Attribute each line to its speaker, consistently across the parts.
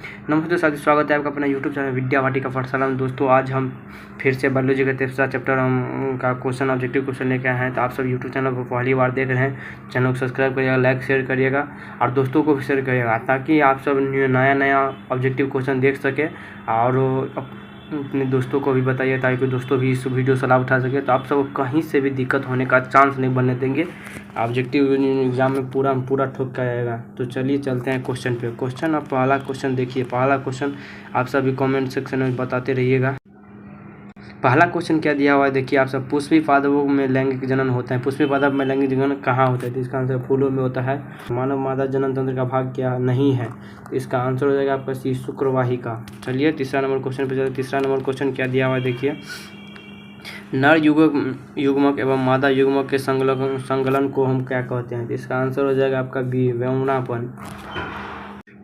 Speaker 1: नमस्ते साथी, स्वागत है आपका अपना यूट्यूब चैनल विद्या वाटिका पाठशाला में। दोस्तों आज हम फिर से बायोलॉजी का तीसरा चैप्टर का क्वेश्चन ऑब्जेक्टिव क्वेश्चन लेके आए हैं। तो आप सब यूट्यूब चैनल को पहली बार देख रहे हैं, चैनल को सब्सक्राइब करिएगा, लाइक शेयर करिएगा और दोस्तों को भी शेयर करिएगा, ताकि आप सब नया ऑब्जेक्टिव क्वेश्चन देख सके और अपने दोस्तों को भी बताइए, ताकि दोस्तों भी इस वीडियो से लाभ उठा सके। तो आप सबको कहीं से भी दिक्कत होने का चांस नहीं बनने देंगे। ऑब्जेक्टिव एग्जाम में पूरा ठोक के आएगा। तो चलिए चलते हैं क्वेश्चन पे। क्वेश्चन आप पहला क्वेश्चन देखिए। पहला क्वेश्चन आप सभी कमेंट सेक्शन में बताते रहिएगा। पहला क्वेश्चन क्या दिया हुआ है देखिए आप सब। पुष्पी पादपों में लैंगिक जनन होता है। पुष्पी पादप में लैंगिक जनन कहाँ होता है? तो इसका आंसर फूलों में होता है। मानव मादा जनन तंत्र का भाग क्या नहीं है? तो इसका आंसर हो जाएगा आपका सी, शुक्रवाहिका। चलिए तीसरा नंबर क्वेश्चन पे चलते। तीसरा नंबर क्वेश्चन क्या दिया हुआ है देखिए। नर युग्मक एवं मादा युग्मक के संगलन को हम क्या कहते हैं? तो इसका आंसर हो जाएगा आपका बी, व्यवनापन।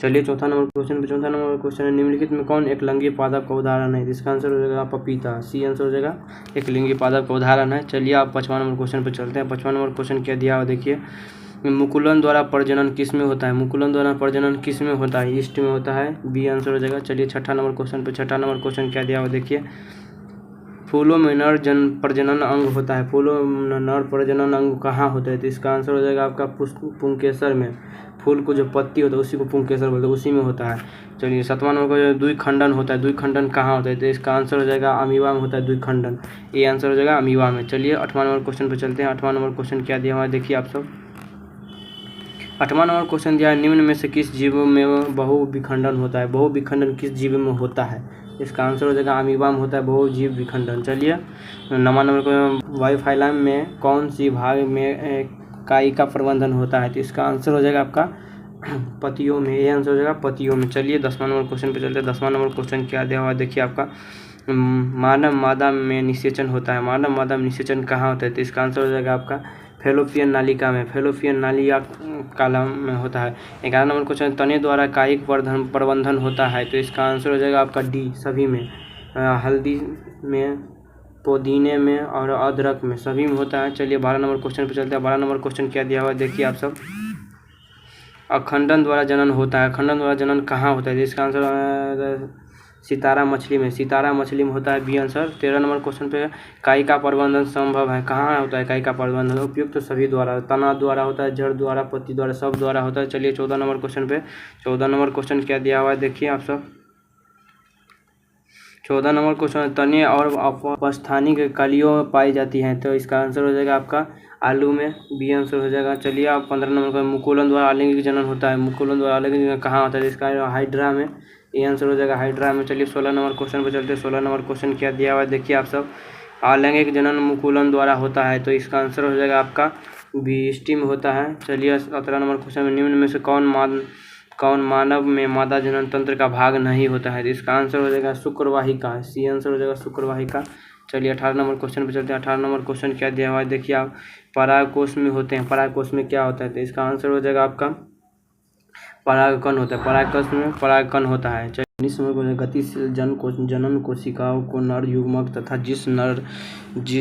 Speaker 1: चलिए चौथा नंबर क्वेश्चन पे। चौथा नंबर क्वेश्चन है, निम्नलिखित में कौन एक लिंगी पादप का उदाहरण है? इसका आंसर हो जाएगा पपीता। सी आंसर हो जाएगा, एक लिंगी पादप का उदाहरण है। चलिए आप 5वां नंबर क्वेश्चन पे चलते हैं। 5वां नंबर क्वेश्चन क्या दिया हुआ देखिए। मुकुलन द्वारा प्रजनन किस में होता है? मुकुलन द्वारा प्रजनन किस में होता है? ईस्ट में होता है। बी आंसर हो जाएगा। चलिए छठा नंबर क्वेश्चन पे। छठा नंबर क्वेश्चन क्या दिया हुआ देखिए। फूलों में नर प्रजनन अंग होता है। फूलों में नर प्रजनन अंग कहाँ होता है? तो इसका आंसर हो जाएगा आपका पुंकेसर में। फूल को जो पत्ती होता है उसी को पुंकेसर बोलते हैं, उसी में होता है। चलिए 7वां नंबर का द्विखंडन होता है। द्विखंडन कहाँ होता है? तो इसका आंसर हो जाएगा अमीबा में होता है द्विखंडन। ये आंसर हो जाएगा अमीबा में। चलिए 8वां नंबर क्वेश्चन पर चलते हैं। 8वां नंबर क्वेश्चन क्या दिया हुआ है देखिए आप सब। 8वां नंबर क्वेश्चन दिया है, निम्न में से किस जीव में बहुविखंडन होता है? बहुविखंडन किस जीव में होता है? इसका आंसर हो जाएगा अमीबा में होता है बहुजीव विखंडन। चलिए 9वां नंबर को, वायुफाइलम में कौन सी भाग में काई का प्रबंधन होता है? तो इसका आंसर हो जाएगा आपका पतियों में। ये आंसर हो जाएगा पतियों में। चलिए 10वां नंबर क्वेश्चन पे चलते हैं। 10वां नंबर क्वेश्चन क्या दिया हुआ है देखिए आपका। मानव मादा में निषेचन होता है। मानव मादा में निषेचन कहाँ होता है? तो इसका आंसर हो जाएगा आपका फैलोपियन नालिका में। फैलोपियन नालिका कालम में होता है। 11 नंबर क्वेश्चन, तने द्वारा कायिक प्रबंधन होता है। तो इसका आंसर हो जाएगा आपका डी, सभी में। हल्दी में, पुदीने में और अदरक में, सभी में होता है। चलिए 12 नंबर क्वेश्चन पे चलते हैं। 12 नंबर क्वेश्चन क्या दिया हुआ है देखिए आप सब। अखंडन द्वारा जनन होता है। अखंडन द्वारा जनन कहाँ होता है? इसका आंसर सितारा मछली में। सितारा मछली में होता है। B answer. 13 नंबर क्वेश्चन पे, काई का प्रबंधन संभव है? कहाँ होता है काई का प्रबंधन? उपयुक्त तो सभी द्वारा, तना द्वारा होता है, जड़ द्वारा, पत्ती द्वारा, सब द्वारा होता है। चलिए 14 नंबर क्वेश्चन पे। 14 नंबर क्वेश्चन क्या दिया हुआ है देखिए आप सब। 14 नंबर क्वेश्चन, तने और अपस्थानिक कलियों पाई जाती हैं। तो इसका आंसर हो जाएगा आपका आलू में। बी आंसर हो जाएगा। चलिए आप 15 नंबर का, मुकुलन द्वारा आलिंगिक जनन होता है। मुकुलन द्वारा आलिंगिक जनन कहाँ होता है? इसका हाइड्रा में। ये आंसर हो जाएगा हाइड्रा में। चलिए 16 नंबर क्वेश्चन पर चलते हैं। 16 नंबर क्वेश्चन क्या दिया हुआ है देखिए आप सब। अलैंगिक जनन मुकुलन द्वारा होता है। तो इसका आंसर हो जाएगा आपका बी, स्टी में होता है। चलिए 17 नंबर क्वेश्चन में, निम्न में से कौन मानव में मादा जनन तंत्र का भाग नहीं होता है? तो इसका आंसर हो जाएगा शुक्रवाहिका। सी आंसर हो जाएगा शुक्रवाहिका। चलिए 18 नंबर क्वेश्चन पे चलते हैं। 18 नंबर क्वेश्चन क्या दिया हुआ है देखिए आप। परागकोश में होते हैं। परागकोश में क्या होता है? तो इसका आंसर हो जाएगा आपका परागकण होता है। परागकोश में परागकण होता है। 19 नंबर, गतिशील जनन कोशिकाओं को नर युग्मक तथा जिस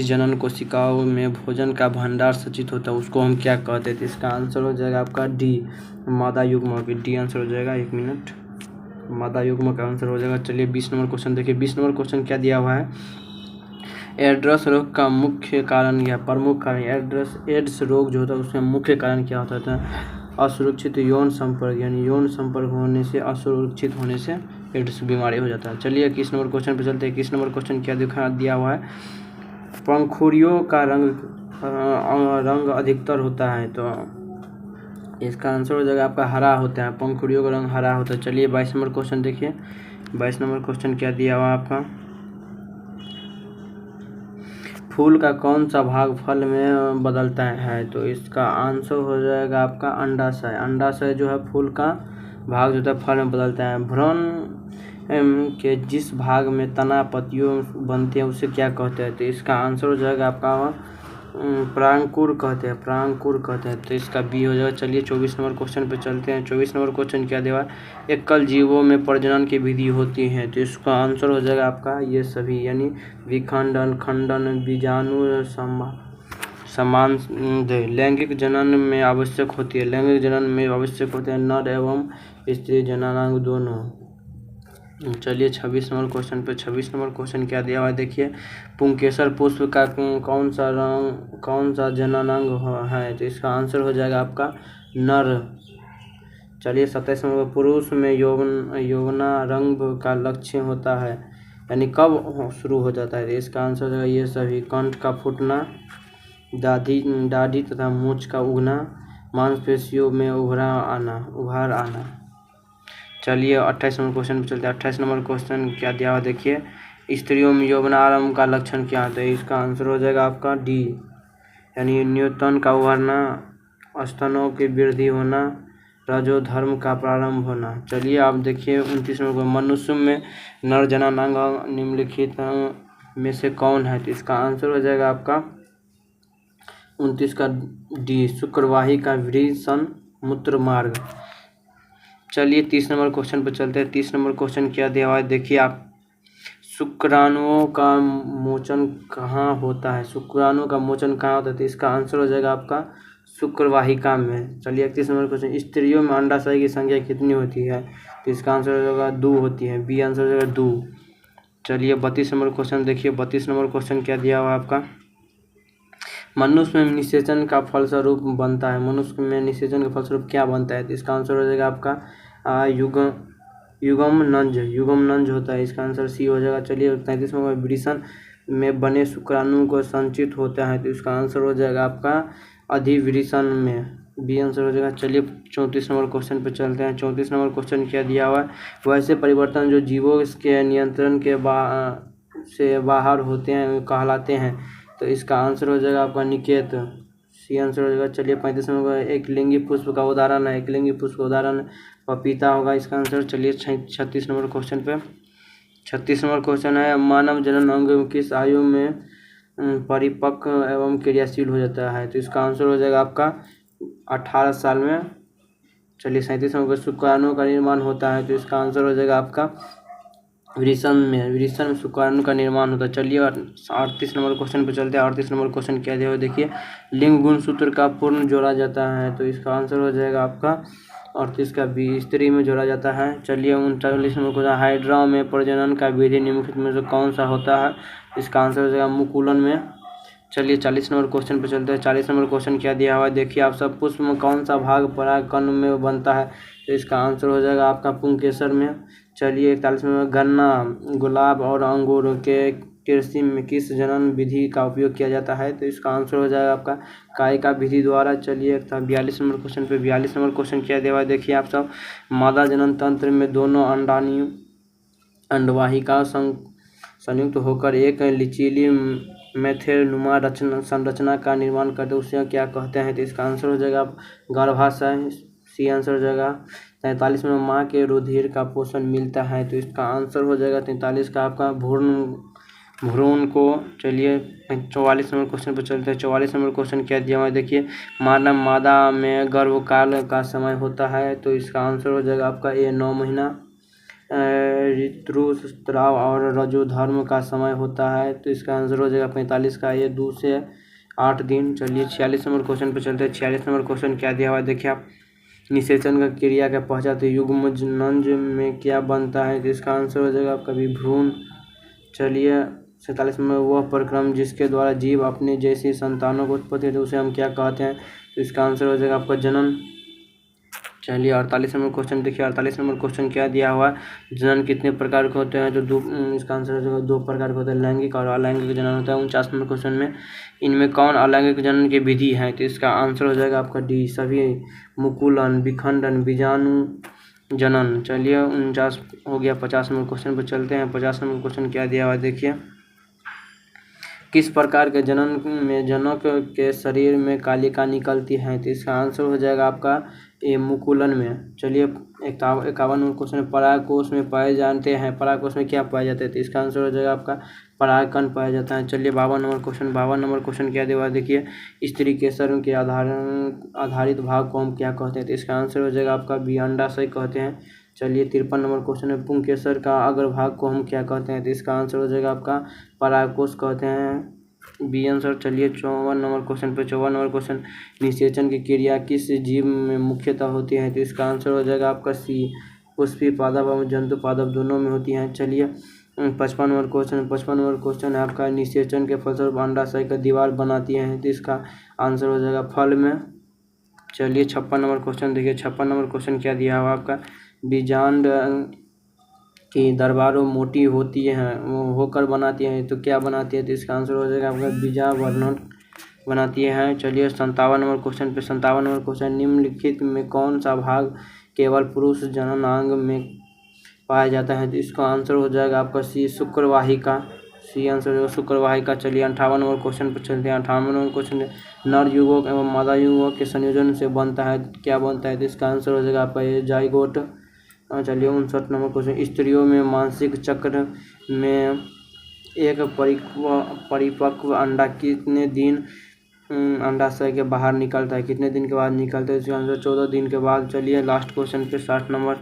Speaker 1: जनन कोशिकाओं में भोजन का भंडार सचित होता है उसको हम क्या कहते हैं? तो इसका आंसर हो जाएगा आपका डी, मादा युग्मक। डी आंसर हो जाएगा। एक मिनट, मादा युग्मक का आंसर हो जाएगा। चलिए 20 नंबर क्वेश्चन देखिए। 20 नंबर क्वेश्चन क्या दिया हुआ है। एड्स रोग का मुख्य कारण या प्रमुख कारण, एड्स रोग जो होता है उसका मुख्य कारण क्या होता है? असुरक्षित यौन संपर्क, यानी यौन संपर्क होने से, असुरक्षित होने से एड्स बीमारी हो जाता है। चलिए 21 नंबर क्वेश्चन पे चलते हैं। 21 नंबर क्वेश्चन क्या दिया हुआ है। पंखुड़ियों का रंग अधिकतर होता है। तो इसका आंसर हो जाएगा आपका हरा होता है। पंखुड़ियों का रंग हरा होता है। चलिए 22 नंबर क्वेश्चन देखिए। 22 नंबर क्वेश्चन क्या दिया हुआ आपका। फूल का कौन सा भाग फल में बदलता है? तो इसका आंसर हो जाएगा आपका अंडाशय। अंडाशय जो है फूल का भाग जो होता है फल में बदलता है। भ्रूण के जिस भाग में तना पत्तियों बनते हैं उसे क्या कहते हैं? तो इसका आंसर हो जाएगा आपका परांकुर कहते हैं। परांकुर कहते हैं। तो इसका बी हो जाएगा। चलिए 24 नंबर क्वेश्चन पे चलते हैं। 24 नंबर क्वेश्चन क्या दिया हुआ है। एकल जीवों में प्रजनन की विधि होती है। तो इसका आंसर हो जाएगा आपका ये सभी, यानी विखंडन, खंडन, बीजाणु समान लैंगिक जनन में आवश्यक होती है। लैंगिक जनन में आवश्यक होते हैं नर एवं स्त्री जननांग दोनों। चलिए 26 नंबर क्वेश्चन पे 26 नंबर क्वेश्चन क्या दिया हुआ है देखिए, पुंकेसर पुष्प का कौन सा जननांग है, तो इसका आंसर हो जाएगा आपका नर। चलिए 27 नंबर, पुरुष में यौवनारंभ का लक्ष्य होता है, यानी कब शुरू हो जाता है, तो इसका आंसर हो जाएगा ये सभी, कंठ का फूटना, दाढ़ी तथा मूंछ का उगना, मांसपेशियों में उभार आना। चलिए 28 नंबर क्वेश्चन पे चलते हैं। 28 नंबर क्वेश्चन क्या दिया हुआ देखिए, स्त्रियों में यौवनारंभ का लक्षण क्या होता है, इसका आंसर हो जाएगा आपका डी, यानी न्यूनतम का उभरना, स्तनों की वृद्धि होना, रजोधर्म का प्रारंभ होना। चलिए आप देखिए 29 नंबर, मनुष्य में नर जननांग निम्नलिखित में से कौन है, तो इसका आंसर हो जाएगा आपका 29 का डी, शुक्रवाही का वृषण मूत्र मार्ग। चलिए 30 नंबर क्वेश्चन पर चलते हैं। 30 नंबर क्वेश्चन क्या दिया हुआ है देखिए आप, शुक्राणुओं का मोचन कहाँ होता है, शुक्राणु का मोचन कहाँ होता है, तो इसका आंसर हो जाएगा आपका शुक्रवाहिका में। चलिए 31 नंबर क्वेश्चन, स्त्रियों में अंडाशय की संख्या कितनी होती है, तो इसका आंसर हो जाएगा 2 होती है, बी आंसर हो जाएगा 2। चलिए 32 नंबर क्वेश्चन देखिए, 32 नंबर क्वेश्चन क्या दिया हुआ है आपका, मनुष्य में निषेचन का फलस्वरूप बनता है, मनुष्य में निषेचन का फलस्वरूप क्या बनता है, तो इसका आंसर हो जाएगा आपका युगम नंज होता है, इसका आंसर सी हो जाएगा। चलिए 33 नंबर, वृषण में बने शुक्राणु को संचित होता है, तो इसका आंसर हो जाएगा आपका अधिवृषण में, बी आंसर हो जाएगा। चलिए 34 नंबर क्वेश्चन पे चलते हैं। 34 नंबर क्वेश्चन क्या दिया हुआ है, वैसे परिवर्तन जो जीवों के नियंत्रण के से बाहर होते हैं कहलाते हैं, तो इसका आंसर हो जाएगा आपका निकेत, सी आंसर हो जाएगा। चलिए 35 नंबर, एक लिंगी पुष्प का उदाहरण है, एक लिंगी पुष्प का उदाहरण पपीता होगा इसका आंसर। चलिए 36 नंबर क्वेश्चन पे, 36 नंबर क्वेश्चन है, मानव जनन अंग किस आयु में परिपक्व एवं क्रियाशील हो जाता है, तो इसका आंसर हो जाएगा आपका 18 साल में। चलिए 37 नंबर, शुक्राणु का निर्माण होता है, तो इसका आंसर हो जाएगा आपका वृषण में शुक्राणु का निर्माण होता है। चलिए 38 नंबर क्वेश्चन पे चलते हैं। 38 नंबर क्वेश्चन क्या दिया हुआ देखिए, लिंग गुण सूत्र का पूर्ण जोड़ा जाता है, तो इसका आंसर हो जाएगा आपका 38 का बी, स्त्री में जोड़ा जाता है। चलिए 39 नंबर क्वेश्चन, हाइड्रा में प्रजनन का विधि निम्नलिखित में से कौन सा होता है, इसका आंसर हो जाएगा मुकुलन में। चलिए 40 नंबर क्वेश्चन पे चलते हैं। 40 नंबर क्वेश्चन क्या दिया हुआ है देखिए आप सब, पुष्प में कौन सा भाग परागकण में बनता है, तो इसका आंसर हो जाएगा आपका पुंकेसर में। चलिए 41 नंबर, गन्ना, गुलाब और अंगूर के कृषि में किस जनन विधि का उपयोग किया जाता है, तो इसका आंसर हो जाएगा आपका कायिका विधि द्वारा। चलिए 42 नंबर क्वेश्चन पे, 42 नंबर क्वेश्चन क्या दिया हुआ है देखिए आप सब, मादा जनन तंत्र में दोनों अंडवाहिका संयुक्त होकर एक लिचीली मैथेनुमा संरचना का निर्माण करते, उसे क्या कहते हैं, तो इसका आंसर हो जाएगा गर्भाशय, सी आंसर हो जाएगा। 43 में माँ के रुधिर का पोषण मिलता है, तो इसका आंसर हो जाएगा 43 का आपका भ्रूण को। चलिए 44 नंबर क्वेश्चन पर चलते हैं। 44 नंबर क्वेश्चन क्या दिया हुआ है देखिए, मादा में गर्भकाल का समय होता है, तो इसका आंसर हो जाएगा आपका ये 9 महीना। ऋतुस्राव और रजोधर्म का समय होता है, तो इसका आंसर हो जाएगा 45 का ये 2 से 8 दिन। चलिए 46 नंबर क्वेश्चन पे चलते हैं। 46 नंबर क्वेश्चन क्या दिया हुआ है देखिए आप, निषेचन का क्रिया के पश्चात युग्मनज में क्या बनता है, तो इसका आंसर हो जाएगा आपका भी भ्रूण। चलिए 47 में, वह प्रक्रम जिसके द्वारा जीव अपने जैसी संतानों को उत्पत्ति होती है उसे हम क्या कहते हैं, तो इसका आंसर हो जाएगा आपका जनन। चलिए 48 नंबर क्वेश्चन देखिए। 48 नंबर क्वेश्चन क्या दिया हुआ है, जनन कितने प्रकार के होते हैं, तो इसका आंसर हो जाएगा 2 प्रकार के होते हैं, लैंगिक और अलैंगिक जनन होता है। 49 नंबर क्वेश्चन में, इनमें कौन अलैंगिक जनन की विधि है, तो इसका आंसर हो जाएगा आपका डी, सभी, मुकुलन, विखंडन, बीजाणु जनन। चलिए 49 हो गया। 50 नंबर क्वेश्चन पर चलते हैं। 50 नंबर क्वेश्चन क्या दिया हुआ है देखिए, किस प्रकार के जनन में जनक के शरीर में कालिका निकलती है, तो इसका आंसर हो जाएगा आपका ये मुकुलन में। चलिए 51 नंबर क्वेश्चन, परागकोश में पाए जाते हैं, परागकोश में क्या पाए जाते हैं, तो इसका आंसर हो जाएगा आपका परागकण पाया जाता है। चलिए 52 नंबर क्वेश्चन। 52 नंबर क्वेश्चन क्या दिया हुआ है देखिए, स्त्री केसर के आधारित भाग को हम क्या कहते हैं, तो इसका आंसर हो जाएगा आपका बी, अंडाशय कहते हैं। चलिए 53 नंबर क्वेश्चन है, पुंकेसर का अग्रभाग को हम क्या कहते हैं, तो इसका आंसर हो जाएगा आपका परागकोश कहते हैं, बी आंसर। चलिए 54 नंबर क्वेश्चन पे, 54 नंबर क्वेश्चन, निषेचन की क्रिया किस जीव में मुख्यतः होती है, तो इसका आंसर हो जाएगा आपका सी, पुष्पी पादप और जंतु पादप दोनों में होती हैं। चलिए 55 नंबर क्वेश्चन है आपका, निषेचन के फलस्वरूप अंडाशय का दीवार बनाती है, तो इसका आंसर हो जाएगा फल में। चलिए 56 नंबर क्वेश्चन देखिए, 56 नंबर क्वेश्चन क्या दिया हुआ आपका, बीजांड की दरबारों मोटी होती है वो होकर बनाती है, तो क्या बनाती है, तो इसका आंसर हो जाएगा आपका बीजावर्णन बनाती है। चलिए 57 नंबर क्वेश्चन पे 57 नंबर क्वेश्चन, निम्नलिखित में कौन सा भाग केवल पुरुष जननांग में पाया जाता है, तो इसका आंसर हो जाएगा आपका सी शुक्रवाहिका, सी आंसर होगा शुक्रवाहिका। चलिए 58 नंबर क्वेश्चन पर चलते हैं। 58 नंबर क्वेश्चन, नर युवक एवं मादा युवक के संयोजन से बनता है, क्या बनता है, तो इसका आंसर हो जाएगा आपका ये जाइगोट। चलिए 59 नंबर क्वेश्चन, स्त्रियों में मासिक चक्र में एक परिपक्व अंडा कितने दिन अंडाशय के बाहर निकलता है, कितने दिन के बाद निकलता है, इसका आंसर 14 दिन के बाद। चलिए लास्ट क्वेश्चन पे 60 नंबर,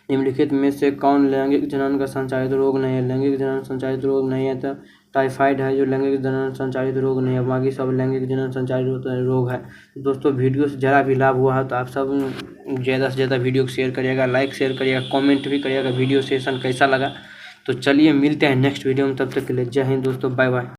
Speaker 1: निम्नलिखित में से कौन लैंगिक जनन का संचालित रोग नहीं है, लैंगिक जनन संचालित रोग नहीं है, तो टाइफाइड है जो लैंगिक जनन संचालित रोग नहीं है, बाकी सब लैंगिक जनन संचालित रोग है। दोस्तों वीडियो से ज़रा भी लाभ हुआ है तो आप सब ज़्यादा से ज़्यादा वीडियो को शेयर करिएगा, लाइक शेयर करिएगा, कमेंट भी करिएगा वीडियो सेशन कैसा लगा। तो चलिए मिलते हैं नेक्स्ट वीडियो में, तब तक के लिए जय हिंद दोस्तों, बाय बाय।